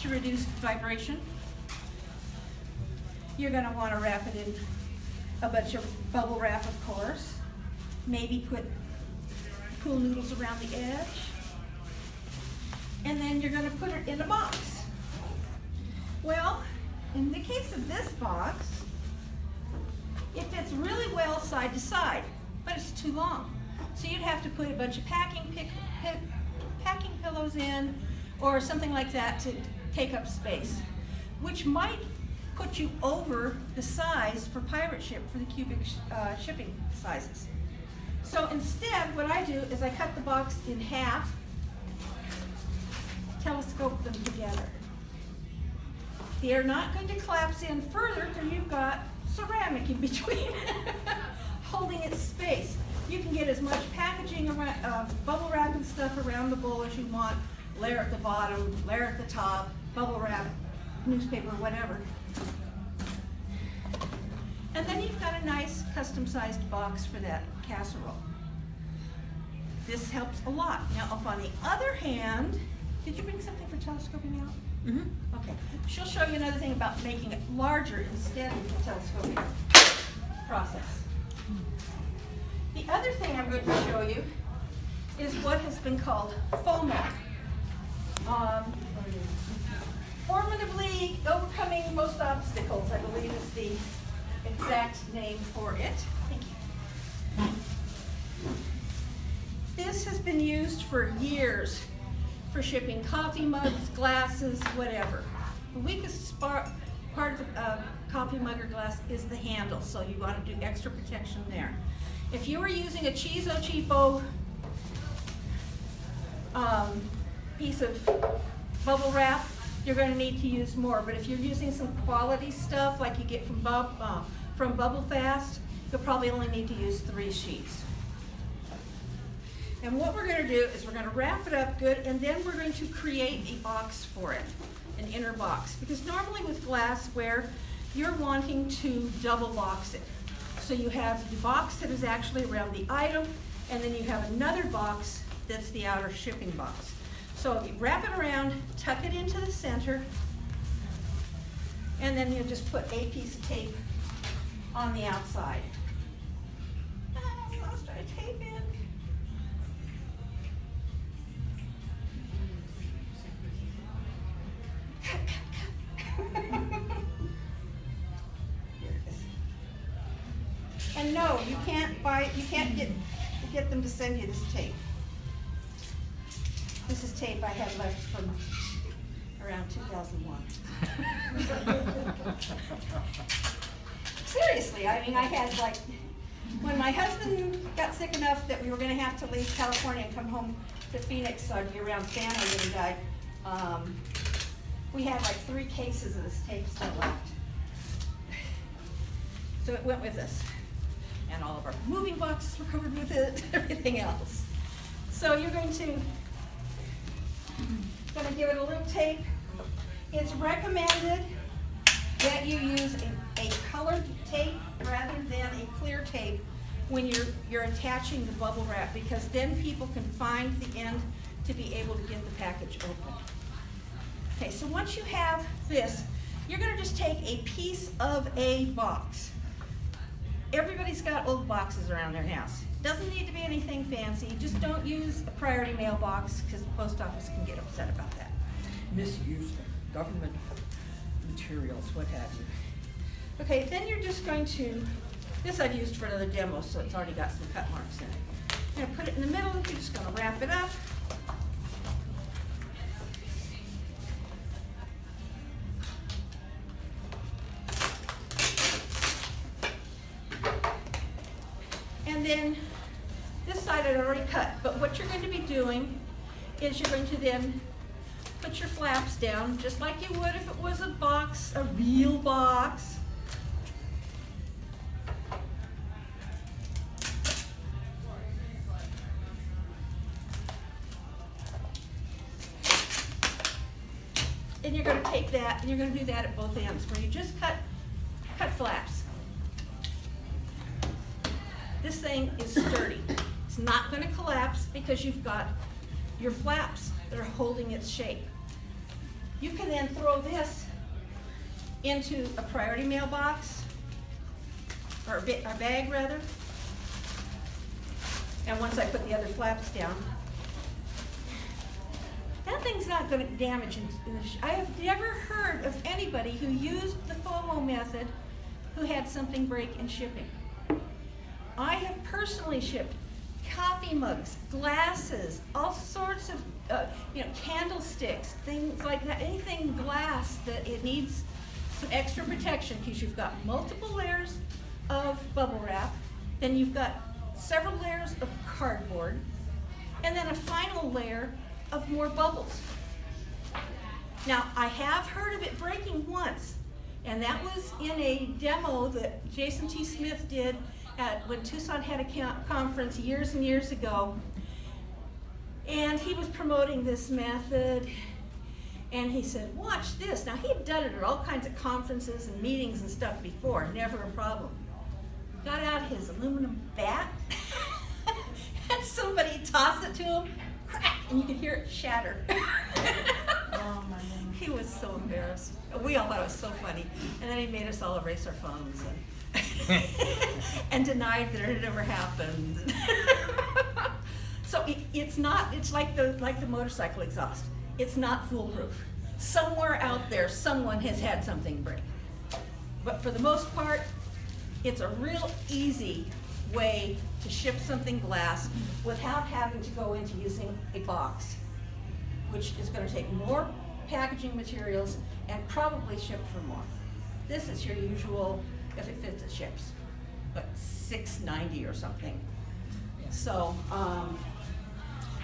to reduce vibration. You're going to want to wrap it in a bunch of bubble wrap, of course. Maybe put pool noodles around the edge. And then you're going to put it in a box. Well, in the case of this box, it fits really well side to side, but it's too long. So you'd have to put a bunch of packing pillows in or something like that to take up space, which might put you over the size for pirate ship for the cubic shipping sizes. So instead, what I do is I cut the box in half, telescope them together. They are not going to collapse in further because you've got ceramic in between holding its space. You can get as much packaging around, bubble wrap and stuff around the bowl as you want. Layer at the bottom, layer at the top, bubble wrap, newspaper, whatever. And then you've got a nice custom-sized box for that casserole. This helps a lot. Now, if on the other hand, did you bring something for telescoping out? Mm-hmm. Okay. She'll show you another thing about making it larger instead of the telescoping process. The other thing I'm going to show you is what has been called Fomo. Formidably overcoming most obstacles, I believe is the exact name for it. Thank you. This has been used for years for shipping coffee mugs, glasses, whatever. The weakest part of the coffee mug or glass is the handle, so you want to do extra protection there. If you were using a cheapo piece of bubble wrap, you're going to need to use more. But if you're using some quality stuff like you get from Bubble Fast, you'll probably only need to use 3 sheets. And what we're going to do is we're going to wrap it up good, and then we're going to create a box for it, an inner box. Because normally with glassware, you're wanting to double box it. So you have the box that is actually around the item, and then you have another box that's the outer shipping box. So you wrap it around, tuck it into the center, and then you just put a piece of tape on the outside. I lost our tape in. And no, you can't get them to send you this tape. This is tape I had left from around 2001. Seriously, I mean, I had like, when my husband got sick enough that we were going to have to leave California and come home to Phoenix so I'd be around family when he died, we had like 3 cases of this tape still left. So it went with us. And all of our moving boxes were covered with it, everything else. So you're going to give it a little tape. It's recommended that you use a colored tape rather than a clear tape when you're attaching the bubble wrap, because then people can find the end to be able to get the package open. Okay, so once you have this, you're going to just take a piece of a box. Everybody's got old boxes around their house. Doesn't need to be anything fancy. Just don't use a priority mail box because the post office can get upset about that. Misuse of government materials, what have you. Okay, then you're just going to, this I've used for another demo, so it's already got some cut marks in it. You're going to put it in the middle, you're just going to wrap it up. And then this side I'd already cut, but what you're going to be doing is you're going to then put your flaps down just like you would if it was a box, a real box. And you're going to take that and you're going to do that at both ends where you just cut flaps. This thing is sturdy. It's not going to collapse because you've got your flaps that are holding its shape. You can then throw this into a priority mailbox, or a bag rather. And once I put the other flaps down, that thing's not going to damage. I have never heard of anybody who used the Fomo method who had something break in shipping. I have personally shipped coffee mugs, glasses, all sorts of candlesticks, things like that, anything glass that it needs some extra protection, because you've got multiple layers of bubble wrap, then you've got several layers of cardboard, and then a final layer of more bubbles. Now, I have heard of it breaking once, and that was in a demo that Jason T. Smith did when Tucson had a conference years and years ago. And he was promoting this method, and he said, watch this. Now, he had done it at all kinds of conferences and meetings and stuff before, never a problem. Got out his aluminum bat, had somebody toss it to him, crack, and you could hear it shatter. Oh my goodness. He was so embarrassed. We all thought it was so funny. And then he made us all erase our phones and denied that it had ever happened. So it's like the motorcycle exhaust. It's not foolproof. Somewhere out there, someone has had something break. But for the most part, it's a real easy way to ship something glass without having to go into using a box, which is going to take more packaging materials and probably ship for more. This is your usual, if it fits, it ships, but $6.90 or something. So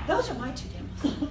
those are my two demos.